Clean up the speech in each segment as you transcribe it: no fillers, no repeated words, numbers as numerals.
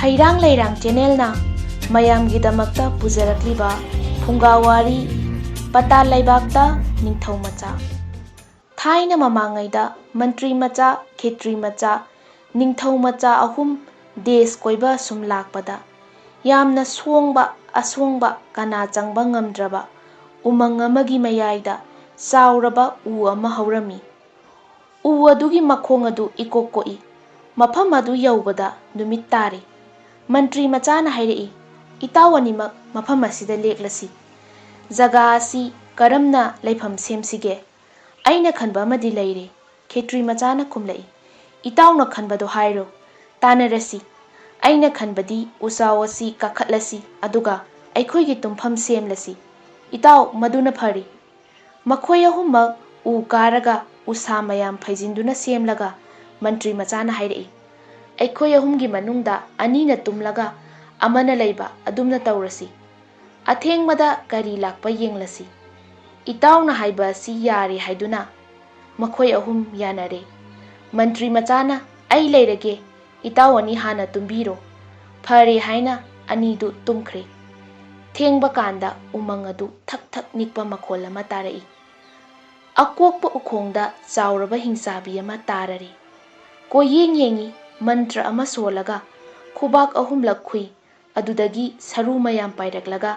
ꯍꯩꯔꯥꯡ ꯂꯩꯔꯥꯡ ꯆꯦꯅꯦꯜꯅ ꯃꯌꯥꯝꯒꯤꯗꯃꯛꯇ ꯄꯨꯖꯔꯛꯂꯤꯕ ꯐꯨꯡꯒꯥꯋꯥꯔꯤ ꯄꯇꯥꯜ ꯂꯩꯕꯥꯛꯇ ꯅꯤꯡꯊꯧ ꯃꯆꯥ꯫ ꯊꯥꯏꯅ ꯃꯃꯥꯡꯉꯩꯗ ꯃꯟꯇ꯭ꯔꯤ ꯃꯆꯥ, ꯈꯦꯇ꯭ꯔꯤ ꯃꯆꯥ, ꯅꯤꯡꯊꯧ ꯃꯆꯥ ꯑꯍꯨꯝ ꯗꯦꯁ ꯀꯣꯏꯕ ꯁꯨꯝ ꯂꯥꯛꯄꯗ ꯌꯥꯝꯅ ꯁꯣꯡꯕ ꯑꯁꯣꯡꯕ ꯀꯅꯥ ꯆꯪꯕ ꯉꯝꯗ꯭ꯔꯕ ꯎꯃꯪ ꯑꯃꯒꯤ ꯃꯌꯥꯏꯗ ꯆꯥꯎꯔꯕ ꯎ ꯑꯃ ꯍꯧꯔꯝꯃꯤ꯫ ꯎ ꯑꯗꯨꯒꯤ ꯃꯈꯣꯡ ꯑꯗꯨ ꯏꯀꯣꯛ ꯀꯣꯛꯏ꯫ ꯃꯐꯝ ꯑꯗꯨ ꯌꯧꯕꯗ ꯅꯨꯃꯤꯠ ꯇꯥꯔꯦ꯫ ꯃꯟꯇ꯭ꯔꯤ ꯃꯆꯥꯅ ꯍꯥꯏꯔꯛꯏ, "ꯏꯇꯥꯎ ꯑꯅꯤꯃꯛ ꯃꯐꯝ ꯑꯁꯤꯗ ꯂꯦꯛꯂꯁꯤ꯫ ꯖꯒꯥ ꯑꯁꯤ ꯀꯔꯝꯅ ꯂꯩꯐꯝ ꯁꯦꯝꯁꯤꯒꯦ? ꯑꯩꯅ ꯈꯟꯕ ꯑꯃꯗꯤ ꯂꯩꯔꯦ." ꯈꯦꯇ꯭ꯔꯤ ꯃꯆꯥꯅ ꯈꯨꯝꯂꯛꯏ, "ꯏꯇꯥꯎꯅ ꯈꯟꯕꯗꯣ ꯍꯥꯏꯔꯣ, ꯇꯥꯟꯅꯔꯁꯤ꯫ ꯑꯩꯅ ꯈꯟꯕꯗꯤ ꯎꯆꯥꯎ ꯑꯁꯤ ꯀꯥꯈꯠꯂꯁꯤ ꯑꯗꯨꯒ ꯑꯩꯈꯣꯏꯒꯤ ꯇꯨꯝꯐꯝ ꯁꯦꯝꯂꯁꯤ꯫ ꯏꯇꯥꯎ ꯃꯗꯨꯅ ꯐꯔꯦ." ꯃꯈꯣꯏ ꯑꯍꯨꯝꯃꯛ ꯎ ꯀꯥꯔꯒ ꯎꯁꯥ ꯃꯌꯥꯝ ꯐꯩꯖꯤꯟꯗꯨꯅ ꯁꯦꯝꯂꯒ ꯃꯟꯇ꯭ꯔꯤ ꯃꯆꯥꯅ ꯍꯥꯏꯔꯛꯏ, "ꯑꯩꯈꯣꯏ ꯑꯍꯨꯝꯒꯤ ꯃꯅꯨꯡꯗ ꯑꯅꯤꯅ ꯇꯨꯝꯂꯒ ꯑꯃꯅ ꯂꯩꯕ ꯑꯗꯨꯝꯅ ꯇꯧꯔꯁꯤ꯫ ꯑꯊꯦꯡꯕꯗ ꯀꯔꯤ ꯂꯥꯛꯄ ꯌꯦꯡꯂꯁꯤ." ꯏꯇꯥꯎꯅ ꯍꯥꯏꯕ ꯑꯁꯤ ꯌꯥꯔꯦ ꯍꯥꯏꯗꯨꯅ ꯃꯈꯣꯏ ꯑꯍꯨꯝ ꯌꯥꯅꯔꯦ꯫ ꯃꯟꯇ꯭ꯔꯤ ꯃꯆꯥꯅ, "ꯑꯩ ꯂꯩꯔꯒꯦ, ꯏꯇꯥꯎ ꯑꯅꯤ ꯍꯥꯟꯅ ꯇꯨꯝꯕꯤꯔꯣ." ꯐꯔꯦ ꯍꯥꯏꯅ ꯑꯅꯤꯗꯨ ꯇꯨꯝꯈ꯭ꯔꯦ꯫ ꯊꯦꯡꯕ ꯀꯥꯟꯗ ꯎꯃꯪ ꯑꯗꯨ ꯊꯛ ꯊꯛ ꯅꯤꯛꯄ ꯃꯈꯣꯜ ꯑꯃ ꯇꯥꯔꯛꯏ꯫ ꯑꯀꯣꯛꯄ ꯎꯈꯣꯡꯗ ꯆꯥꯎꯔꯕ ꯍꯤꯡꯆꯥꯕꯤ ꯑꯃ ꯇꯥꯔꯔꯦ꯫ ꯀꯣꯏꯌꯦꯡ ꯌꯦꯡꯉꯤ, ꯃꯟꯇ꯭ꯔ ꯑꯃ ꯁꯣꯜꯂꯒ ꯈꯨꯕꯥꯛ ꯑꯍꯨꯝꯂꯛ ꯈꯨꯏ꯫ ꯑꯗꯨꯗꯒꯤ ꯁꯔꯨ ꯃꯌꯥꯝ ꯄꯥꯏꯔꯛꯂꯒ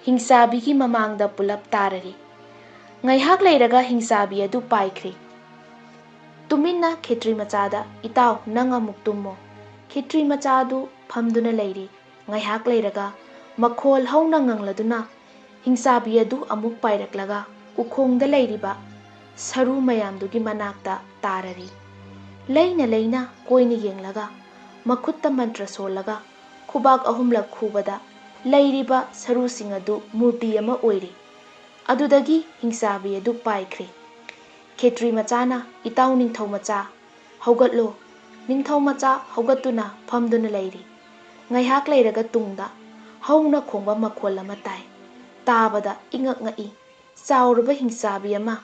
ꯍꯤꯡꯆꯥꯕꯤꯒꯤ ꯃꯃꯥꯡꯗ ꯄꯨꯂꯞ ꯇꯥꯔꯔꯦ꯫ ꯉꯥꯏꯍꯥꯛ ꯂꯩꯔꯒ ꯍꯤꯡꯆꯥꯕꯤ ꯑꯗꯨ ꯄꯥꯏꯈ꯭ꯔꯦ꯫ ꯇꯨꯃꯤꯟꯅ ꯈꯦꯇ꯭ꯔꯤ ꯃꯆꯥꯗ, "ꯏꯇꯥꯎ ꯅꯪ ꯑꯃꯨꯛ ꯇꯨꯝꯃꯣ." ꯈꯦꯇ꯭ꯔꯤ ꯃꯆꯥ ꯑꯗꯨ ꯐꯝꯗꯨꯅ ꯂꯩꯔꯦ꯫ ꯉꯥꯏꯍꯥꯛ ꯂꯩꯔꯒ ꯃꯈꯣꯜ ꯍꯧꯅ ꯉꯪꯂꯗꯨꯅ ꯍꯤꯡꯆꯥꯕꯤ ꯑꯗꯨ ꯑꯃꯨꯛ ꯄꯥꯏꯔꯛꯂꯒ ꯎꯈꯣꯡꯗ ꯂꯩꯔꯤꯕ ꯁꯔꯨ ꯃꯌꯥꯝꯗꯨꯒꯤ ꯃꯅꯥꯛꯇ ꯇꯥꯔꯔꯦ꯫ ꯂꯩꯅ ꯂꯩꯅ ꯀꯣꯏꯅ ꯌꯦꯡꯂꯒ ꯃꯈꯨꯠꯇ ꯃꯟꯇ꯭ꯔ ꯁꯣꯜꯂꯒ ꯈꯨꯕꯥꯛ ꯑꯍꯨꯝꯂꯛ ꯈꯨꯕꯗ ꯂꯩꯔꯤꯕ ꯁꯔꯨꯁꯤꯡ ꯑꯗꯨ ꯃꯨꯔꯇꯤ ꯑꯃ ꯑꯣꯏꯔꯦ꯫ ꯑꯗꯨꯗꯒꯤ ꯍꯤꯡꯆꯥꯕꯤ ꯑꯗꯨ ꯄꯥꯏꯈ꯭ꯔꯦ꯫ ꯈꯦꯇ꯭ꯔꯤ ꯃꯆꯥꯅ, "ꯏꯇꯥꯎ ꯅꯤꯡꯊꯧ ꯃꯆꯥ, ꯍꯧꯒꯠꯂꯣ." ꯅꯤꯡꯊꯧ ꯃꯆꯥ ꯍꯧꯒꯠꯇꯨꯅ ꯐꯝꯗꯨꯅ ꯂꯩꯔꯦ꯫ ꯉꯥꯏꯍꯥꯛ ꯂꯩꯔꯒ ꯇꯨꯡꯗ ꯍꯧꯅ ꯈꯣꯡꯕ ꯃꯈꯣꯜ ꯑꯃ ꯇꯥꯏ꯫ ꯇꯥꯕꯗ ꯏꯉꯛ ꯉꯛꯏ꯫ ꯆꯥꯎꯔꯕ ꯍꯤꯡꯆꯥꯕꯤ ꯑꯃ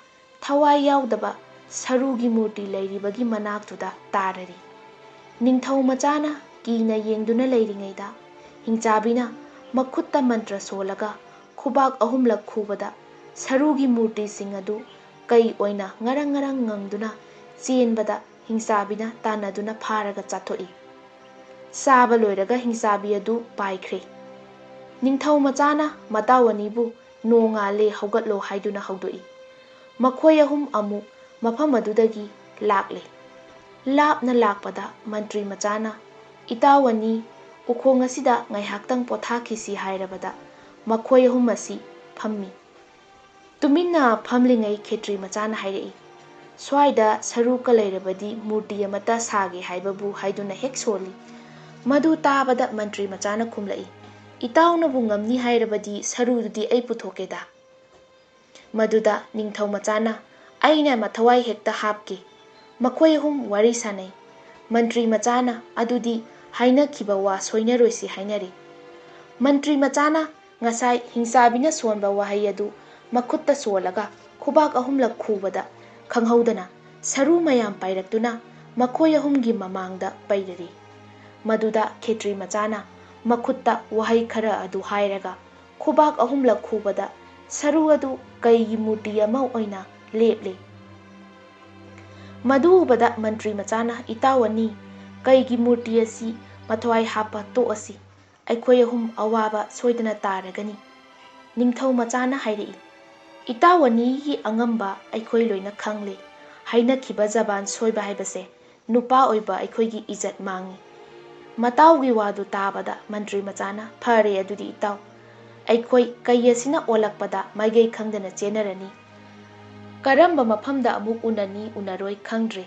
ꯊꯋꯥꯏ ꯌꯥꯎꯗꯕ ꯁꯔꯨꯒꯤ ꯃꯨꯔꯇꯤ ꯂꯩꯔꯤꯕꯒꯤ ꯃꯅꯥꯛꯇꯨꯗ ꯇꯥꯔꯔꯦ꯫ ꯅꯤꯡꯊꯧ ꯃꯆꯥꯅ ꯀꯤꯅ ꯌꯦꯡꯗꯨꯅ ꯂꯩꯔꯤꯉꯩꯗ ꯍꯤꯡꯆꯥꯕꯤꯅ ꯃꯈꯨꯠꯇ ꯃꯟꯇ꯭ꯔ ꯁꯣꯜꯂꯒ ꯈꯨꯕꯥꯛ ꯑꯍꯨꯝꯂꯛ ꯈꯨꯕꯗ ꯁꯔꯨꯒꯤ ꯃꯨꯔꯇꯤꯁꯤꯡ ꯑꯗꯨ ꯀꯩ ꯑꯣꯏꯅ ꯉꯔꯪ ꯉꯔꯪ ꯉꯪꯗꯨꯅ ꯆꯦꯟꯕꯗ ꯉꯤꯡꯆꯥꯕꯤꯅ ꯇꯥꯟꯅꯗꯨꯅ ꯐꯥꯔꯒ ꯆꯥꯊꯣꯛꯏ꯫ ꯆꯥꯕ ꯂꯣꯏꯔꯒ ꯍꯤꯡꯆꯥꯕꯤ ꯑꯗꯨ ꯄꯥꯏꯈ꯭ꯔꯦ꯫ ꯅꯤꯡꯊꯧ ꯃꯆꯥꯅ ꯃꯇꯥꯎ ꯑꯅꯤꯕꯨ "ꯅꯣꯡꯉꯥꯜꯂꯦ, ꯍꯧꯒꯠꯂꯣ." ꯍꯥꯏꯗꯨꯅ ꯍꯧꯗꯣꯛꯏ꯫ ꯃꯈꯣꯏ ꯑꯍꯨꯝ ꯑꯃꯨꯛ ꯃꯐꯝ ꯑꯗꯨꯗꯒꯤ ꯂꯥꯛꯂꯦ꯫ ꯂꯥꯞꯅ ꯂꯥꯛꯄꯗ ꯃꯟꯇ꯭ꯔꯤ ꯃꯆꯥꯅ, "ꯏꯇꯥꯎ ꯑꯅꯤ, ꯎꯈꯣꯡ ꯑꯁꯤꯗ ꯉꯥꯏꯍꯥꯛꯇꯪ ꯄꯣꯊꯥꯈꯤꯁꯤ." ꯍꯥꯏꯔꯕꯗ ꯃꯈꯣꯏ ꯑꯍꯨꯝ ꯑꯁꯤ ꯐꯝꯃꯤ꯫ ꯇꯨꯃꯤꯟꯅ ꯐꯝꯂꯤꯉꯩ ꯈꯦꯇ꯭ꯔꯤ ꯃꯆꯥꯅ ꯍꯥꯏꯔꯛꯏ, "ꯁ꯭ꯋꯥꯏꯗ ꯁꯔꯨꯀ ꯂꯩꯔꯕꯗꯤ ꯃꯨꯔꯇꯤ ꯑꯃꯠꯇ ꯁꯥꯒꯦ ꯍꯥꯏꯕꯕꯨ." ꯍꯥꯏꯗꯨꯅ ꯍꯦꯛ ꯁꯣꯜꯂꯤ꯫ ꯃꯗꯨ ꯇꯥꯕꯗ ꯃꯟꯇ꯭ꯔꯤ ꯃꯆꯥꯅ ꯈꯨꯝꯂꯛꯏ, "ꯏꯇꯥꯎꯅꯕꯨ ꯉꯝꯅꯤ ꯍꯥꯏꯔꯕꯗꯤ ꯁꯔꯨꯗꯨꯗꯤ ꯑꯩ ꯄꯨꯊꯣꯛꯀꯦꯗ." ꯃꯗꯨꯗ ꯅꯤꯡꯊꯧ ꯃꯆꯥꯅ, "ꯑꯩꯅ ꯃꯊꯋꯥꯏ ꯍꯦꯛꯇ ꯍꯥꯞꯀꯦ." ꯃꯈꯣꯏ ꯑꯍꯨꯝ ꯋꯥꯔꯤ ꯁꯥꯅꯩ꯫ ꯃꯟꯇ꯭ꯔꯤ ꯃꯆꯥꯅ, "ꯑꯗꯨꯗꯤ ꯍꯥꯏꯅꯈꯤꯕ ꯋꯥ ꯁꯣꯏꯅꯔꯣꯏꯁꯤ." ꯍꯥꯏꯅꯔꯦ꯫ ꯃꯟꯇ꯭ꯔꯤ ꯃꯆꯥꯅ ꯉꯁꯥꯏ ꯍꯤꯡꯆꯥꯕꯤꯅ ꯁꯣꯟꯕ ꯋꯥꯍꯩ ꯑꯗꯨ ꯃꯈꯨꯠꯇ ꯁꯣꯜꯂꯒ ꯈꯨꯕꯥꯛ ꯑꯍꯨꯝꯂꯛ ꯈꯨꯕꯗ ꯈꯪꯍꯧꯗꯅ ꯁꯔꯨ ꯃꯌꯥꯝ ꯄꯥꯏꯔꯛꯇꯨꯅ ꯃꯈꯣꯏ ꯑꯍꯨꯝꯒꯤ ꯃꯃꯥꯡꯗ ꯄꯩꯔꯔꯦ꯫ ꯃꯗꯨꯗ ꯈꯦꯇ꯭ꯔꯤ ꯃꯆꯥꯅ ꯃꯈꯨꯠꯇ ꯋꯥꯍꯩ ꯈꯔ ꯑꯗꯨ ꯍꯥꯏꯔꯒ ꯈꯨꯕꯥꯛ ꯑꯍꯨꯝꯂꯛ ꯈꯨꯕꯗ ꯁꯔꯨ ꯑꯗꯨ ꯀꯩꯒꯤ ꯃꯨꯔꯇꯤ ꯑꯃ ꯑꯣꯏꯅ ꯂꯦꯞꯂꯦ꯫ ꯃꯗꯨ ꯎꯕꯗ ꯃꯟꯇ꯭ꯔꯤ ꯃꯆꯥꯅ, "ꯏꯇꯥꯎ ꯑꯅꯤ, ꯀꯩꯒꯤ ꯃꯨꯔꯇꯤ ꯑꯁꯤ ꯃꯊꯋꯥꯏ ꯍꯥꯞꯄ ꯇꯣꯛꯑꯁꯤ꯫ ꯑꯩꯈꯣꯏ ꯑꯍꯨꯝ ꯑꯋꯥꯕ ꯁꯣꯏꯗꯅ ꯇꯥꯔꯒꯅꯤ." ꯅꯤꯡꯊꯧ ꯃꯆꯥꯅ ꯍꯥꯏꯔꯛꯏ, "ꯏꯇꯥꯎ ꯑꯅꯤꯒꯤ ꯑꯉꯝꯕ ꯑꯩꯈꯣꯏ ꯂꯣꯏꯅ ꯈꯪꯂꯦ꯫ ꯍꯥꯏꯅꯈꯤꯕ ꯖꯕꯥꯟ ꯁꯣꯏꯕ ꯍꯥꯏꯕꯁꯦ ꯅꯨꯄꯥ ꯑꯣꯏꯕ ꯑꯩꯈꯣꯏꯒꯤ ꯏꯖꯠ ꯃꯥꯡꯉꯤ." ꯃꯇꯥꯎꯒꯤ ꯋꯥꯗꯨ ꯇꯥꯕꯗ ꯃꯟꯇ꯭ꯔꯤ ꯃꯆꯥꯅ, "ꯐꯔꯦ ꯑꯗꯨꯗꯤ ꯏꯇꯥꯎ, ꯑꯩꯈꯣꯏ ꯀꯩ ꯑꯁꯤꯅ ꯑꯣꯜꯂꯛꯄꯗ ꯃꯥꯏꯀꯩ ꯈꯪꯗꯅ ꯆꯦꯟꯅꯔꯅꯤ꯫ ꯀꯔꯝꯕ ꯃꯐꯝꯗ ꯑꯃꯨꯛ ꯎꯅꯅꯤ ꯎꯅꯔꯣꯏ ꯈꯪꯗ꯭ꯔꯦ꯫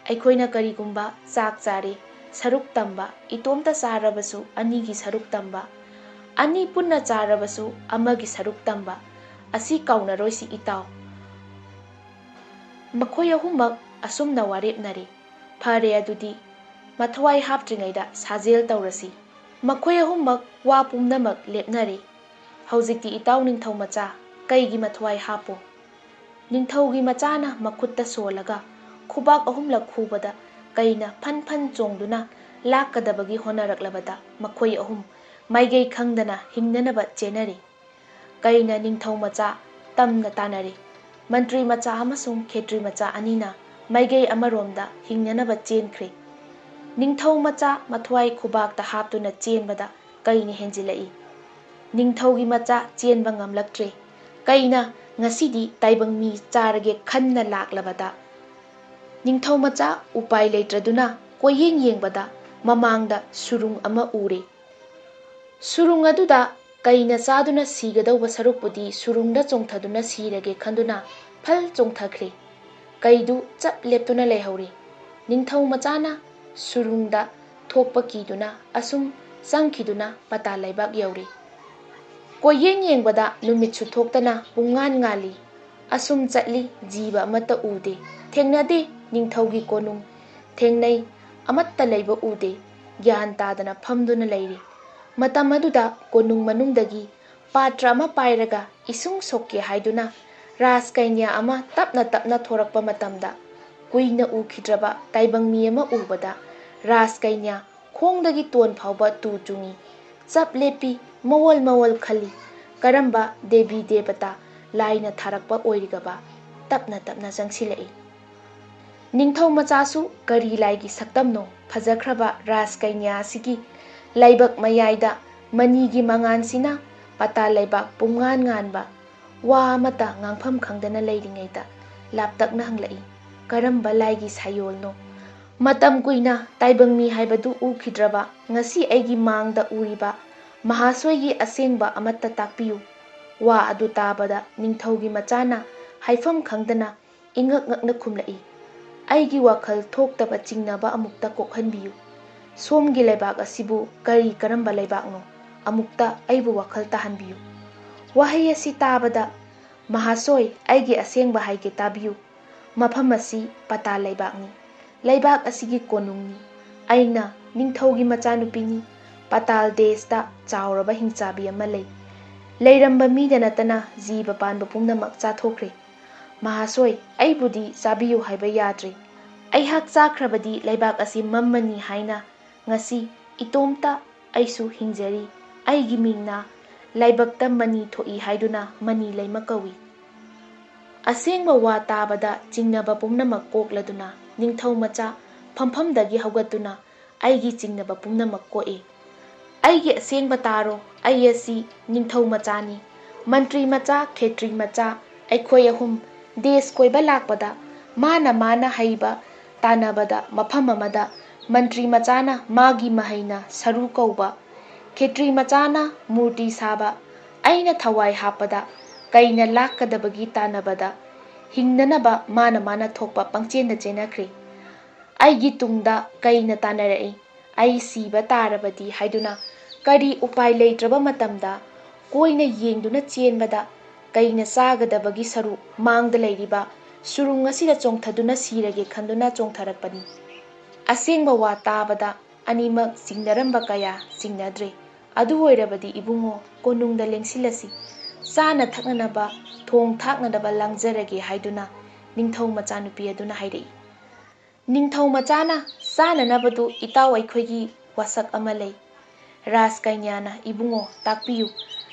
ꯑꯩꯈꯣꯏꯅ ꯀꯔꯤꯒꯨꯝꯕ ꯆꯥꯛ ꯆꯥꯔꯦ, ꯁꯔꯨꯛ ꯇꯝꯕ, ꯏꯇꯣꯝꯇ ꯆꯥꯔꯕꯁꯨ ꯑꯅꯤꯒꯤ ꯁꯔꯨꯛ ꯇꯝꯕ, ꯑꯅꯤ ꯄꯨꯟꯅ ꯆꯥꯔꯕꯁꯨ ꯑꯃꯒꯤ ꯁꯔꯨꯛ ꯇꯝꯕ, ꯑꯁꯤ ꯀꯥꯎꯅꯔꯣꯏꯁꯤ ꯏꯇꯥꯎ." ꯃꯈꯣꯏ ꯑꯍꯨꯝꯃꯛ ꯑꯁꯨꯝꯅ ꯋꯥꯔꯦꯞꯅꯔꯦ꯫ "ꯐꯔꯦ ꯑꯗꯨꯗꯤ ꯃꯊꯋꯥꯏ ꯍꯥꯞꯇ꯭ꯔꯤꯉꯩꯗ ꯁꯥꯖꯦꯜ ꯇꯧꯔꯁꯤ." ꯃꯈꯣꯏ ꯑꯍꯨꯝꯃꯛ ꯋꯥ ꯄꯨꯝꯅꯃꯛ ꯂꯦꯞꯅꯔꯦ꯫ "ꯍꯧꯖꯤꯛꯇꯤ ꯏꯇꯥꯎ ꯅꯤꯡꯊꯧ ꯃꯆꯥ, ꯀꯩꯒꯤ ꯃꯊꯋꯥꯏ ꯍꯥꯞꯄꯣ." ꯅꯤꯡꯊꯧꯒꯤ ꯃꯆꯥꯅ ꯃꯈꯨꯠꯇ ꯁꯣꯜꯂꯒ ꯈꯨꯕꯥꯛ ꯑꯍꯨꯝꯂꯛ ꯈꯨꯕꯗ ꯀꯩꯅ ꯐꯟ ꯐꯟ ꯆꯣꯡꯗꯨꯅ ꯂꯥꯛꯀꯗꯕꯒꯤ ꯍꯣꯠꯅꯔꯛꯂꯕꯗ ꯃꯈꯣꯏ ꯑꯍꯨꯝ ꯃꯥꯏꯒꯩ ꯈꯪꯗꯅ ꯍꯤꯡꯅꯅꯕ ꯆꯦꯟꯅꯔꯤ꯫ ꯀꯩꯅ ꯅꯤꯡꯊꯧ ꯃꯆꯥ ꯇꯝꯅ ꯇꯥꯟꯅꯔꯤ꯫ ꯃꯟꯇ꯭ꯔꯤ ꯃꯆꯥ ꯑꯃꯁꯨꯡ ꯈꯦꯇ꯭ꯔꯤ ꯃꯆꯥ ꯑꯅꯤꯅ ꯃꯥꯏꯒꯩ ꯑꯃꯔꯣꯝꯗ ꯍꯤꯡꯅꯅꯕ ꯆꯦꯟꯈ꯭ꯔꯦ꯫ ꯅꯤꯡꯊꯧ ꯃꯆꯥ ꯃꯊ꯭ꯋꯥꯏ ꯈꯨꯕꯥꯛꯇ ꯍꯥꯞꯇꯨꯅ ꯆꯦꯟꯕꯗ ꯀꯩꯅ ꯍꯦꯟꯖꯤꯜꯂꯛꯏ꯫ ꯅꯤꯡꯊꯧꯒꯤ ꯃꯆꯥ ꯆꯦꯟꯕ ꯉꯝꯂꯛꯇ꯭ꯔꯦ꯫ ꯀꯩꯅ ꯉꯁꯤꯗꯤ ꯇꯥꯏꯕꯪ ꯃꯤ ꯆꯥꯔꯒꯦ ꯈꯟꯅ ꯂꯥꯛꯂꯕꯗ ꯅꯤꯡꯊꯧ ꯃꯆꯥ ꯎꯄꯥꯏ ꯂꯩꯇ꯭ꯔꯗꯨꯅ ꯀꯣꯏꯌꯦꯡ ꯌꯦꯡꯕꯗ ꯃꯃꯥꯡꯗ ꯁꯨꯔꯨꯡ ꯑꯃ ꯎꯔꯦ꯫ ꯁꯨꯔꯨꯡ ꯑꯗꯨꯗ ꯀꯩꯅ ꯆꯥꯗꯨꯅ ꯁꯤꯒꯗꯧꯕ ꯁꯔꯨꯛꯄꯨꯗꯤ ꯁꯨꯔꯨꯡꯗ ꯆꯣꯡꯊꯗꯨꯅ ꯁꯤꯔꯒꯦ ꯈꯟꯗꯨꯅ ꯐꯜ ꯆꯣꯡꯊꯈ꯭ꯔꯦ꯫ ꯀꯩꯗꯨ ꯆꯞ ꯂꯦꯞꯇꯨꯅ ꯂꯩꯍꯧꯔꯦ꯫ ꯅꯤꯡꯊꯧ ꯃꯆꯥꯅ ꯁꯨꯔꯨꯡꯗ ꯊꯣꯛꯄ ꯀꯤꯗꯨꯅ ꯑꯁꯨꯝ ꯆꯪꯈꯤꯗꯨꯅ ꯄꯇꯥꯜ ꯂꯩꯕꯥꯛ ꯌꯧꯔꯦ꯫ ꯀꯣꯏꯌꯦꯡ ꯌꯦꯡꯕꯗ ꯅꯨꯃꯤꯠꯁꯨ ꯊꯣꯛꯇꯅ ꯄꯨꯡꯉꯥꯟ ꯉꯥꯜꯂꯤ꯫ ꯑꯁꯨꯝ ꯆꯠꯂꯤ ꯖꯤꯕ ꯑꯃꯠꯇ ꯎꯗꯦ꯫ ꯊꯦꯡꯅꯗꯦ ꯅꯤꯡꯊꯧꯒꯤ ꯀꯣꯅꯨꯡ꯫ ꯊꯦꯡꯅꯩ ꯑꯃꯠꯇ ꯂꯩꯕ ꯎꯗꯦ꯫ ꯒ꯭ꯌꯥꯟ ꯇꯥꯗꯅ ꯐꯝꯗꯨꯅ ꯂꯩꯔꯤ꯫ ꯃꯇꯝ ꯑꯗꯨꯗ ꯀꯣꯅꯨꯡ ꯃꯅꯨꯡꯗꯒꯤ ꯄꯥꯇ꯭ꯔ ꯑꯃ ꯄꯥꯏꯔꯒ ꯏꯁꯨꯡ ꯁꯣꯛꯀꯦ ꯍꯥꯏꯗꯨꯅ ꯔꯥꯖꯀꯩꯅ꯭ꯌ ꯑꯃ ꯇꯞꯅ ꯇꯞꯅ ꯊꯣꯔꯛꯄ ꯃꯇꯝꯗ ꯀꯨꯏꯅ ꯎꯈꯤꯗ꯭ꯔꯕ ꯇꯥꯏꯕꯪ ꯃꯤ ꯑꯃ ꯎꯕꯗ ꯔꯥꯖꯀꯩꯅ꯭ꯌ ꯈꯣꯡꯗꯒꯤ ꯇꯣꯟ ꯐꯥꯎꯕ ꯇꯨ ꯆꯨꯡꯏ꯫ ꯆꯞ ꯂꯦꯞꯄꯤ ꯃꯋꯣꯜ ꯃꯋꯣꯜ ꯈꯜꯂꯤ꯫ ꯀꯔꯝꯕ ꯗꯦꯕꯤ ꯗꯦꯕꯇꯥ ꯂꯥꯏꯅ ꯊꯥꯔꯛꯄ ꯑꯣꯏꯔꯤꯒꯕ ꯇꯞꯅ ꯇꯞꯅ ꯆꯪꯁꯤꯜꯂꯛꯏ꯫ ꯅꯤꯡꯊꯧ ꯃꯆꯥꯁꯨ ꯀꯔꯤ ꯂꯥꯏꯒꯤ ꯁꯛꯇꯝꯅꯣ ꯐꯖꯈ꯭ꯔꯕ ꯔꯥꯖꯀꯩꯅ꯭ꯌ ꯑꯁꯤꯒꯤ ꯂꯥꯏꯕꯛ ꯃꯌꯥꯏꯗ ꯃꯅꯤꯒꯤ ꯃꯉꯥꯟꯁꯤꯅ ꯄꯇꯥꯜ ꯂꯩꯕꯥꯛ ꯄꯨꯝꯉꯥꯟ ꯉꯥꯟꯕ ꯋꯥ ꯑꯃꯠꯇ ꯉꯥꯡꯐꯝ ꯈꯪꯗꯅ ꯂꯩꯔꯤꯉꯩꯗ ꯂꯥꯞꯇꯛꯅ ꯍꯪꯂꯛꯏ ꯀꯔꯝꯕ ꯂꯥꯏꯒꯤ ꯁꯥꯌꯣꯜꯅꯣ? ꯃꯇꯝ ꯀꯨꯏꯅ ꯇꯥꯏꯕꯪ ꯃꯤ ꯍꯥꯏꯕꯗꯨ ꯎꯈꯤꯗ꯭ꯔꯕ ꯉꯁꯤ ꯑꯩꯒꯤ ꯃꯥꯡꯗ ꯎꯔꯤꯕ ꯃꯍꯥꯁꯣꯏꯒꯤ ꯑꯁꯦꯡꯕ ꯑꯃꯠꯇ ꯇꯥꯛꯄꯤꯌꯨ꯫ ꯋꯥ ꯑꯗꯨ ꯇꯥꯕꯗ ꯅꯤꯡꯊꯧꯒꯤ ꯃꯆꯥꯅ ꯍꯥꯏꯐꯝ ꯈꯪꯗꯅ ꯏꯉꯛ ꯉꯛꯅ ꯈꯨꯝꯂꯛꯏ ꯑꯩꯒꯤ ꯋꯥꯈꯜ ꯊꯣꯛꯇꯕ ꯆꯤꯡꯅꯕ ꯑꯃꯨꯛꯇ ꯀꯣꯛꯍꯟꯕꯤꯌꯨ꯫ ꯁꯣꯝꯒꯤ ꯂꯩꯕꯥꯛ ꯑꯁꯤꯕꯨ ꯀꯔꯝꯕ ꯂꯩꯕꯥꯛꯅꯣ? ꯑꯃꯨꯛꯇ ꯑꯩꯕꯨ ꯋꯥꯈꯜ ꯇꯥꯍꯟꯕꯤꯌꯨ꯫ ꯋꯥꯍꯩ ꯑꯁꯤ ꯇꯥꯕꯗ ꯃꯍꯥꯁꯣꯏ ꯑꯩꯒꯤ ꯑꯁꯦꯡꯕ ꯍꯥꯏꯒꯦ ꯇꯥꯕꯤꯌꯨ꯫ ꯃꯐꯝ ꯑꯁꯤ ꯄꯇꯥꯜ ꯂꯩꯕꯥꯛꯅꯤ꯫ ꯂꯩꯕꯥꯛ ꯑꯁꯤꯒꯤ ꯀꯣꯅꯨꯡꯅꯤ꯫ ꯑꯩꯅ ꯅꯤꯡꯊꯧꯒꯤ ꯃꯆꯥꯅꯨꯄꯤꯅꯤ꯫ ꯄꯇꯥꯜ ꯗꯦꯁꯇ ꯆꯥꯎꯔꯕ ꯍꯤꯡꯆꯥꯕꯤ ꯑꯃ ꯂꯩ꯫ ꯂꯩꯔꯝꯕ ꯃꯤꯗ ꯅꯠꯇꯅ ꯖꯤꯕ ꯄꯥꯟꯕ ꯄꯨꯝꯅꯃꯛ ꯆꯥꯊꯣꯛꯈ꯭ꯔꯦ꯫ ꯃꯍꯥꯁꯣꯏ ꯑꯩꯕꯨꯗꯤ ꯆꯥꯕꯤꯌꯨ ꯍꯥꯏꯕ ꯌꯥꯗ꯭ꯔꯦ꯫ ꯑꯩꯍꯥꯛ ꯆꯥꯈ꯭ꯔꯕꯗꯤ ꯂꯩꯕꯥꯛ ꯑꯁꯤ ꯃꯝꯃꯅꯤ ꯍꯥꯏꯅ ꯉꯁꯤ ꯏꯇꯣꯝꯇ ꯑꯩꯁꯨ ꯍꯤꯡꯖꯔꯤ꯫ ꯑꯩꯒꯤ ꯃꯤꯡꯅ ꯂꯥꯏꯕꯛꯇ ꯃꯅꯤ ꯊꯣꯛꯏ ꯍꯥꯏꯗꯨꯅ ꯃꯅꯤ ꯂꯩꯃ ꯀꯧꯏ꯫ ꯑꯁꯦꯡꯕ ꯋꯥ ꯇꯥꯕꯗ ꯆꯤꯡꯅꯕ ꯄꯨꯝꯅꯃꯛ ꯀꯣꯛꯂꯗꯨꯅ ꯅꯤꯡꯊꯧ ꯃꯆꯥ ꯐꯝꯐꯝꯗꯒꯤ ꯍꯧꯒꯠꯇꯨꯅ ꯑꯩꯒꯤ ꯆꯤꯡꯅꯕ ꯄꯨꯝꯅꯃꯛ ꯀꯣꯛꯏ꯫ ꯑꯩꯒꯤ ꯑꯁꯦꯡꯕ ꯇꯥꯔꯣ ꯑꯩ ꯑꯁꯤ ꯅꯤꯡꯊꯧ ꯃꯆꯥꯅꯤ꯫ ꯃꯟꯇ꯭ꯔꯤ ꯃꯆꯥ ꯈꯦꯇ꯭ꯔꯤ ꯃꯆꯥ ꯑꯩꯈꯣꯏ ꯑꯍꯨꯝ ꯗꯦꯁ ꯀꯣꯏꯕ ꯂꯥꯛꯄꯗ ꯃꯥꯅ ꯍꯩꯕ ꯇꯥꯟꯅꯕꯗ ꯃꯐꯝ ꯑꯃꯗ ꯃꯟꯇ꯭ꯔꯤ ꯃꯆꯥꯅ ꯃꯥꯒꯤ ꯃꯍꯩꯅ ꯁꯔꯨ ꯀꯧꯕ, ꯈꯦꯇ꯭ꯔꯤ ꯃꯆꯥꯅ ꯃꯨꯔꯇꯤ ꯁꯥꯕ, ꯑꯩꯅ ꯊꯋꯥꯏ ꯍꯥꯞꯄꯗ ꯀꯩꯅ ꯂꯥꯛꯀꯗꯕꯒꯤ ꯇꯥꯟꯅꯕꯗ ꯍꯤꯡꯅꯅꯕ ꯃꯥꯅ ꯊꯣꯛꯄ ꯄꯪꯆꯦꯟꯗ ꯆꯦꯟꯅꯈ꯭ꯔꯦ꯫ ꯑꯩꯒꯤ ꯇꯨꯡꯗ ꯀꯩꯅ ꯇꯥꯟꯅꯔꯛꯏ ꯑꯩ ꯁꯤꯕ ꯇꯥꯔꯕꯗꯤ ꯍꯥꯏꯗꯨꯅ ꯀꯔꯤ ꯎꯄꯥꯏ ꯂꯩꯇ꯭ꯔꯕ ꯃꯇꯝꯗ ꯀꯣꯏꯅ ꯌꯦꯡꯗꯨꯅ ꯆꯦꯟꯕꯗ ꯀꯩꯅ ꯆꯥꯒꯗꯕꯒꯤ ꯁꯔꯨꯛ ꯃꯥꯡꯗ ꯂꯩꯔꯤꯕ ꯁꯨꯔꯨꯡ ꯑꯁꯤꯗ ꯆꯣꯡꯊꯗꯨꯅ ꯁꯤꯔꯒꯦ ꯈꯟꯗꯨꯅ ꯆꯣꯡꯊꯔꯛꯄꯅꯤ꯫ ꯑꯁꯦꯡꯕ ꯋꯥ ꯇꯥꯕꯗ ꯑꯅꯤꯃꯛ ꯆꯤꯡꯅꯔꯝꯕ ꯀꯌꯥ ꯆꯤꯡꯅꯗ꯭ꯔꯦ꯫ ꯑꯗꯨ ꯑꯣꯏꯔꯕꯗꯤ ꯏꯕꯨꯡꯉꯣ ꯀꯣꯅꯨꯡꯗ ꯂꯦꯡꯁꯤꯜꯂꯁꯤ꯫ ꯆꯥꯅ ꯊꯛꯅꯅꯕ ꯊꯣꯡ ꯊꯥꯛꯅꯅꯕ ꯂꯥꯡꯖꯔꯒꯦ ꯍꯥꯏꯗꯨꯅ ꯅꯤꯡꯊꯧ ꯃꯆꯥꯅꯨꯄꯤ ꯑꯗꯨꯅ ꯍꯥꯏꯔꯛꯏ꯫ ꯅꯤꯡꯊꯧ ꯃꯆꯥꯅ ꯆꯥꯅꯅꯕꯗꯨ ꯏꯇꯥꯎ ꯑꯩꯈꯣꯏꯒꯤ ꯋꯥꯁꯛ ꯑꯃ ꯂꯩ꯫ ꯔꯥꯖꯀꯩꯅ꯭ꯌꯅ ꯏꯕꯨꯡꯉꯣ ꯇꯥꯛꯄꯤꯌꯨ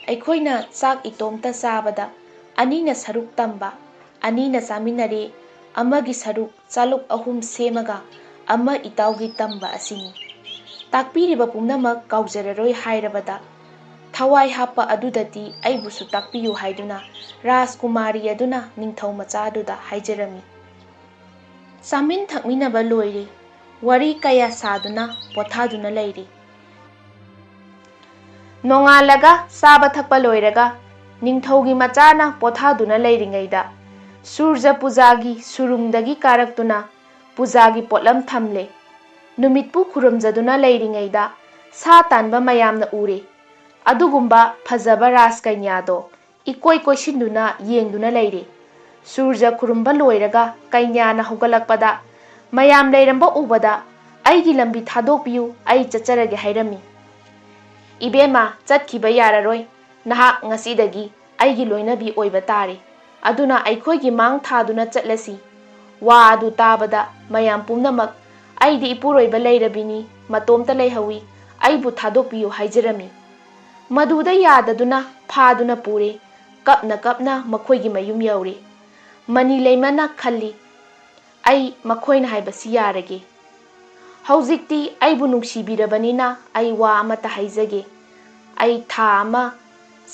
ꯑꯩꯈꯣꯏꯅ ꯆꯥꯛ ꯏꯇꯣꯝꯇ ꯆꯥꯕꯗ ꯑꯅꯤꯅ ꯁꯔꯨꯛ ꯇꯝꯕ, ꯑꯅꯤꯅ ꯆꯥꯃꯤꯟꯅꯔꯦ ꯑꯃꯒꯤ ꯁꯔꯨꯛ ꯆꯥꯂꯨꯛ ꯑꯍꯨꯝ ꯁꯦꯝꯃꯒ ꯑꯃ ꯏꯇꯥꯎꯒꯤ ꯇꯝꯕ ꯑꯁꯤꯅꯤ꯫ ꯇꯥꯛꯄꯤꯔꯤꯕ ꯄꯨꯝꯅꯃꯛ ꯀꯥꯎꯖꯔꯔꯣꯏ ꯍꯥꯏꯔꯕꯗ ꯊꯋꯥꯏ ꯍꯥꯞꯄ ꯑꯗꯨꯗꯗꯤ ꯑꯩꯕꯨꯁꯨ ꯇꯥꯛꯄꯤꯌꯨ ꯍꯥꯏꯗꯨꯅ ꯔꯥꯖꯀꯨꯃꯥꯔꯤ ꯑꯗꯨꯅ ꯅꯤꯡꯊꯧ ꯃꯆꯥ ꯑꯗꯨꯗ ꯍꯥꯏꯖꯔꯝꯃꯤ꯫ ꯆꯥꯃꯤꯟ ꯊꯛꯃꯤꯟꯅꯕ ꯂꯣꯏꯔꯦ꯫ ꯋꯥꯔꯤ ꯀꯌꯥ ꯁꯥꯗꯨꯅ ꯄꯣꯊꯥꯗꯨꯅ ꯂꯩꯔꯦ꯫ ꯅꯣꯡꯉꯥꯜꯂꯒ ꯆꯥꯕ ꯊꯛꯄ ꯂꯣꯏꯔꯒ ꯅꯤꯡꯊꯧꯒꯤ ꯃꯆꯥꯅ ꯄꯣꯊꯥꯗꯨꯅ ꯂꯩꯔꯤꯉꯩꯗ ꯁꯨꯔꯖ ꯄꯨꯖꯥꯒꯤ ꯁꯨꯔꯨꯡꯗꯒꯤ ꯀꯥꯔꯛꯇꯨꯅ ꯄꯨꯖꯥꯒꯤ ꯄꯣꯠꯂꯝ ꯊꯝꯂꯦ꯫ ꯅꯨꯃꯤꯠꯄꯨ ꯈꯨꯔꯨꯝꯖꯗꯨꯅ ꯂꯩꯔꯤꯉꯩꯗ ꯁꯥ ꯇꯥꯟꯕ ꯃꯌꯥꯝꯅ ꯎꯔꯦ꯫ ꯑꯗꯨꯒꯨꯝꯕ ꯐꯖꯕ ꯔꯥꯖꯀꯩꯅ꯭ꯌꯗꯣ ꯏꯀꯣꯏ ꯀꯣꯏꯁꯤꯟꯗꯨꯅ ꯌꯦꯡꯗꯨꯅ ꯂꯩꯔꯦ꯫ ꯁꯨꯔꯖ ꯈꯨꯔꯨꯝꯕ ꯂꯣꯏꯔꯒ ꯀꯩꯅ꯭ꯌꯅ ꯍꯧꯒꯠꯂꯛꯄꯗ ꯃꯌꯥꯝ ꯂꯩꯔꯝꯕ ꯎꯕꯗ ꯑꯩꯒꯤ ꯂꯝꯕꯤ ꯊꯥꯗꯣꯛꯄꯤꯌꯨ ꯑꯩ ꯆꯠꯆꯔꯒꯦ ꯍꯥꯏꯔꯝꯃꯤ꯫ ꯏꯕꯦꯝꯃ ꯆꯠꯈꯤꯕ ꯌꯥꯔꯔꯣꯏ꯫ ꯅꯍꯥꯛ ꯉꯁꯤꯗꯒꯤ ꯑꯩꯒꯤ ꯂꯣꯏꯅꯕꯤ ꯑꯣꯏꯕ ꯇꯥꯔꯦ꯫ ꯑꯗꯨꯅ ꯑꯩꯈꯣꯏꯒꯤ ꯃꯥꯡ ꯊꯥꯗꯨꯅ ꯆꯠꯂꯁꯤ꯫ ꯋꯥ ꯑꯗꯨ ꯇꯥꯕꯗ ꯃꯌꯥꯝ ꯄꯨꯝꯅꯃꯛ ꯑꯩꯗꯤ ꯏꯄꯨꯔꯣꯏꯕ ꯂꯩꯔꯕꯤꯅꯤ, ꯃꯇꯣꯝꯇ ꯂꯩꯍꯧꯏ, ꯑꯩꯕꯨ ꯊꯥꯗꯣꯛꯄꯤꯌꯨ ꯍꯥꯏꯖꯔꯝꯃꯤ꯫ ꯃꯗꯨꯗ ꯌꯥꯗꯗꯨꯅ ꯐꯥꯗꯨꯅ ꯄꯨꯔꯦ, ꯀꯞꯅ ꯀꯞꯅ ꯃꯈꯣꯏꯒꯤ ꯃꯌꯨꯝ ꯌꯧꯔꯦ꯫ ꯃꯅꯤ ꯂꯩꯃꯅ ꯈꯜꯂꯤ, ꯑꯩ ꯃꯈꯣꯏꯅ ꯍꯥꯏꯕꯁꯤ ꯌꯥꯔꯒꯦ꯫ ꯍꯧꯖꯤꯛꯇꯤ ꯑꯩꯕꯨ ꯅꯨꯡꯁꯤꯕꯤꯔꯕꯅꯤꯅ ꯑꯩ ꯋꯥ ꯑꯃꯠꯇ ꯍꯥꯏꯖꯒꯦ꯫ ꯑꯩ ꯊꯥ ꯑꯃ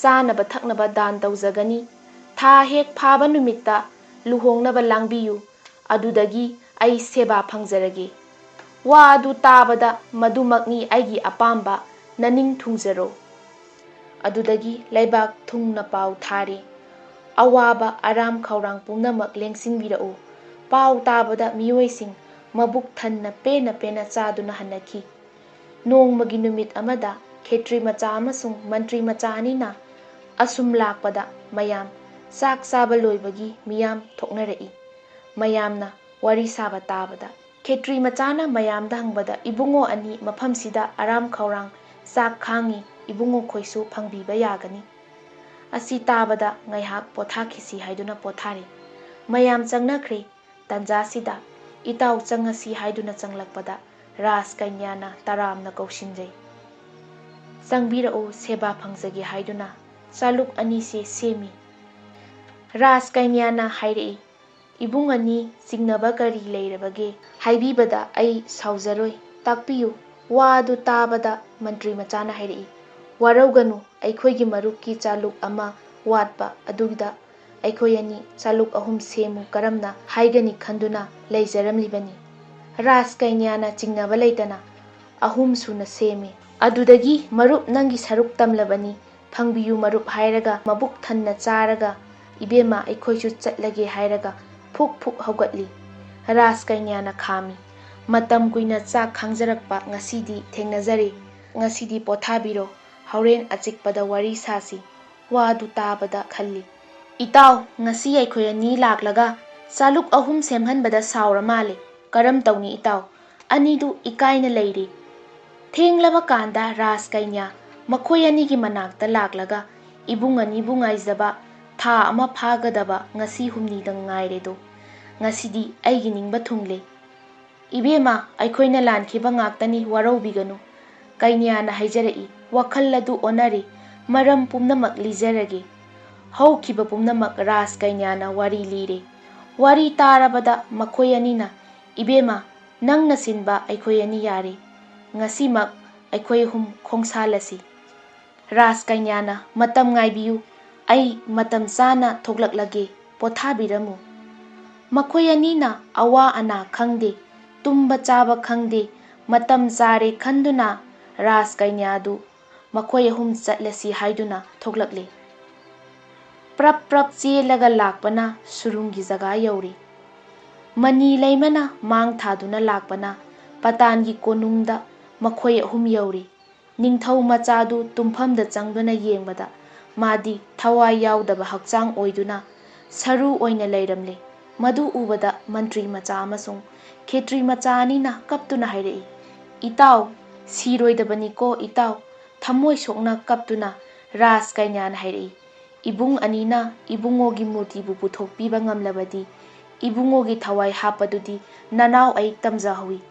ꯆꯥꯅꯕ ꯊꯛꯅꯕ ꯗꯥꯟ ꯇꯧꯖꯒꯅꯤ꯫ ꯊꯥ ꯍꯦꯛ ꯐꯥꯕ ꯅꯨꯃꯤꯠꯇ luhongnaba langbiyu, adudagi ai seba phangjarage. Wa adu tabada madumakni aigi apamba naning thungjaro. Adudagi laibak thungna pau thari. Awaba aram khaurang pumnamak lengsingbirao. Pau tabada miyoising mabuk thanna pena chaduna hanaki. Nongmagi numit amada khetri macha amasung mantri macha anina asum lakpada mayam sak saba loibagi miyam thoknarai. Mayamna wari saba tabada khetri machana mayamda hangbada ibungo ani mafamsida aram khaurang sak khangi ibungo khoisu phangbiba yagani. Asi tabada ngaihak pothakisi haiduna pothari. Mayam changnakre tanjasida itaw changasi haiduna changlakpada ras kanyana taramna kaushinjai. Changbirao seba phangjage haiduna chaluk ani se semi. Ras kanyana hairei ibung ani singnaba kari leirabage haibibada ai sauzaroi takpiyu wa adu tabada mantri machana hairei warauganu aikhoigi marukki chaluk ama watpa adugida aikoi ani chaluk ahum semu karamna haigani khanduna leijaramlibani. Ras kanyana chingnaba leitana ahum suna semi. Adudagi marup nangi saruk tamlabani phangbiyu marup hairaga mabuk thanna charaga ibema aikhoisu chatlage hairaga phuk haugatli. Ras kanyana khami matam kuina chak khangjarakpa ngasidi thengnajare. Ngasidi pothabiro hauren achikpada wari sasi. Wa adu tabada khalli, itaw ngasi aikhoi ani laklaga chaluk ahum semhanbada saura male. Karam tawni itaw anidu ikaina leire. Thenglaba kanda ras kanya makhoi anigi manakta laklaga ibung ani bungaijaba tha ama phagadaba ngasi humni dang ngairedo. Ngasidi aigi ningba thungle. Ibema aikhoina lankhiba ngaktani waraubiganu. Kainyana haijarai wakhal adu onare maram pumnamak lijarage. Haukhiba pumnamak ras kainyana wari lire. Wari tarabada makhoi anina ibema nangna sinba aikhoi ani yare. Ngasimak aikhoi hum khongsalasi. Ras kainyana matam ngaibiyu, ai matam chana thoklaklage pothabiramu. Makhoi anina awa ana khangde tumba chaba khangde matam chare khanduna ras kainyadu makhoi ahum chatlasi haiduna thoklakle. Prap chelaga lakpana surungi jaga yauri. Mani laimana mang thaduna lakpana patangi konungda makhoi ahum yauri. Ningthau machadu tumfamda changduna yengbada madi thawai yaudaba hakchang oiduna saru oina leiramle. Madu ubada mantri macha amasung khetri macha anina kaptuna hairei, itaw siroidabani ko itaw thamoi sokna kaptuna. Ras kainyana hairei ibung anina ibungogi murti bu puthokpiba ngamlabadi ibungogi thawai hapadudi nanaw ai tamjahui.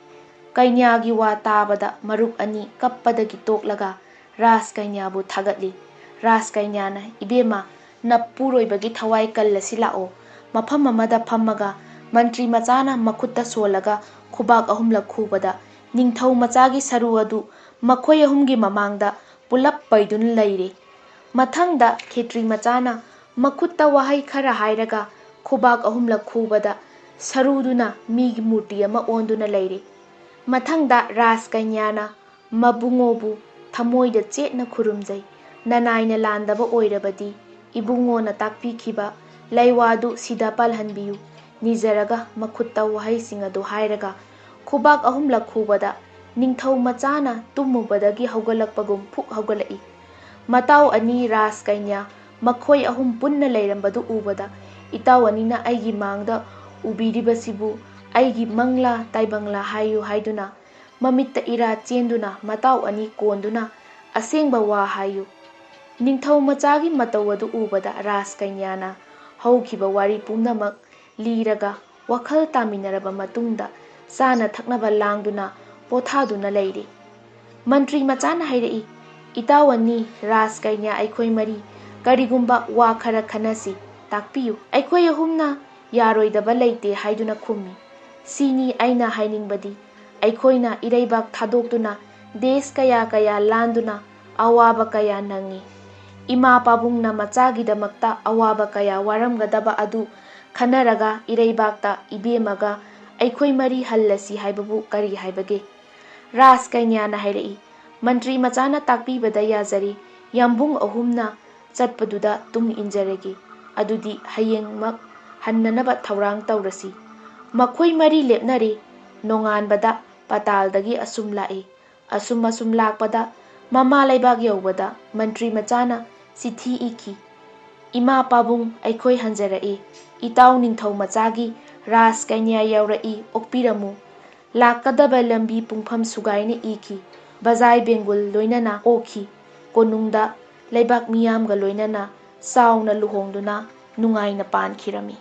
Kainyagi wa tabada marup ani kappadagi toklaga ras kainyabu thagatli. Ras kainyana ibema napuroibagi thawai kallasi lao. Mafam amada phammaga mantri machana makhutta solaga khubak ahumlak khubada ningthau machagi saru adu makhoi ahumgi mamangda pulap paidun leire. Mathangda khetri machana makhutta wahai khara hairaga khubak ahumlak khubada saruduna migi murti ama onduna leire. Mathangda ras kainyana mabungobu thamoida chetna khurumjai. Nanaina landaba oirabadi ibungona takpikhiba laiwadu sida palhanbiyu nijaraga makhutta wahai singadu hairaga khubak ahumlak khubada ningthau machana tumubadagi haugalakpagum phuk haugalai. Mataw ani ras kainya makhoi ahum punna leirambadu ubada itaw anina aigi mangda ubiribasibu aigi mangla taibangla hayu haiduna mamitta ira chenduna mataw ani konduna asengba wa hayu. Ningthau machagi matawadu ubada ras kainyana haukiba wari pumnamak liraga wakhal taminaraba matungda ꯆꯥꯅ ꯊꯛꯅꯕ ꯂꯥꯡꯗꯨꯅ ꯄꯣꯊꯥꯗꯨꯅ ꯂꯩꯔꯤ꯫ ꯃꯟꯇ꯭ꯔꯤ ꯃꯆꯥꯅ ꯍꯥꯏꯔꯛꯏ, "ꯏꯇꯥꯎ ꯑꯅꯤ, ꯔꯥꯖ ꯀꯩꯅ꯭ꯌꯥ ꯑꯩꯈꯣꯏ ꯃꯔꯤ ꯀꯔꯤꯒꯨꯝꯕ ꯋꯥ ꯈꯔ ꯈꯟꯅꯁꯤ, ꯇꯥꯛꯄꯤꯌꯨ"꯫ ꯑꯩꯈꯣꯏ ꯑꯍꯨꯝꯅ ꯌꯥꯔꯣꯏꯗꯕ ꯂꯩꯇꯦ ꯍꯥꯏꯗꯨꯅ ꯈꯨꯝꯃꯤ꯫ "ꯁꯤꯅꯤ ꯑꯩꯅ ꯍꯥꯏꯅꯤꯡꯕꯗꯤ, ꯑꯩꯈꯣꯏꯅ ꯏꯔꯩꯕꯥꯛ ꯊꯥꯗꯣꯛꯇꯨꯅ ꯗꯦꯁ ꯀꯌꯥ ꯀꯌꯥ ꯂꯥꯟꯗꯨꯅ ꯑꯋꯥꯕ ꯀꯌꯥ ꯅꯪꯉꯤ꯫ ꯏꯃꯥ ꯄꯥꯕꯨꯡꯅ ꯃꯆꯥꯒꯤꯗꯃꯛꯇ ꯑꯋꯥꯕ ꯀꯌꯥ ꯋꯥꯔꯝꯒꯗꯕ ꯑꯗꯨ ꯈꯟꯅꯔꯒ ꯏꯔꯩꯕꯥꯛꯇ ꯏꯕꯦꯝꯃꯒ ꯑꯩꯈꯣꯏ ꯃꯔꯤ ꯍꯜꯂꯁꯤ ꯍꯥꯏꯕꯕꯨ ꯀꯔꯤ ꯍꯥꯏꯕꯒꯦ"꯫ ꯔꯥꯖ ꯀꯩꯅ꯭ꯌꯥꯅ ꯍꯥꯏꯔꯛꯏ, "ꯃꯟꯇ꯭ꯔꯤ ꯃꯆꯥꯅ ꯇꯥꯛꯄꯤꯕꯗ ꯌꯥꯖꯔꯤ꯫ ꯌꯥꯝꯕꯨꯡ ꯑꯍꯨꯝꯅ ꯆꯠꯄꯗꯨꯗ ꯇꯨꯡ ꯏꯟꯖꯔꯒꯦ꯫ ꯑꯗꯨꯗꯤ ꯍꯌꯦꯡꯃꯛ ꯍꯟꯅꯅꯕ ꯊꯧꯔꯥꯡ ꯇꯧꯔꯁꯤ"꯫ ꯃꯈꯣꯏ ꯃꯔꯤ ꯂꯦꯞꯅꯔꯦ꯫ ꯅꯣꯡꯉꯥꯟꯕꯗ ꯄꯇꯥꯜꯗꯒꯤ ꯑꯁꯨꯝ ꯂꯥꯛꯏ꯫ ꯑꯁꯨꯝ ꯂꯥꯛꯄꯗ ꯃꯃꯥ ꯂꯩꯕꯥꯛ ꯌꯧꯕꯗ ꯃꯟꯇ꯭ꯔꯤ ꯃꯆꯥꯅ ꯆꯤꯊꯤ ꯏꯈꯤ꯫ "ꯏꯃꯥ ꯄꯥꯕꯨꯡ, ꯑꯩꯈꯣꯏ ꯍꯟꯖꯔꯛꯏ꯫ ꯏꯇꯥꯎ ꯅꯤꯡꯊꯧ ꯃꯆꯥꯒꯤ ꯔꯥꯖ ꯀꯩꯅ꯭ꯌꯥ ꯌꯧꯔꯛꯏ, ꯑꯣꯛꯄꯤꯔꯝꯃꯨ"꯫ ꯂꯥꯛꯀꯗꯕ ꯂꯝꯕꯤ ꯄꯨꯡꯐꯝ ꯁꯨꯒꯥꯏꯅ ꯏꯈꯤ꯫ ꯕꯖꯥꯏ ꯕꯦꯡꯒꯨꯜ ꯂꯣꯏꯅꯅ ꯑꯣꯛꯈꯤ꯫ ꯀꯣꯅꯨꯡꯗ ꯂꯩꯕꯥꯛ ꯃꯤꯌꯥꯝꯒ ꯂꯣꯏꯅꯅ ꯆꯥꯎꯅ ꯂꯨꯍꯣꯡꯗꯨꯅ ꯅꯨꯡꯉꯥꯏꯅ ꯄꯥꯟꯈꯤꯔꯝꯃꯤ꯫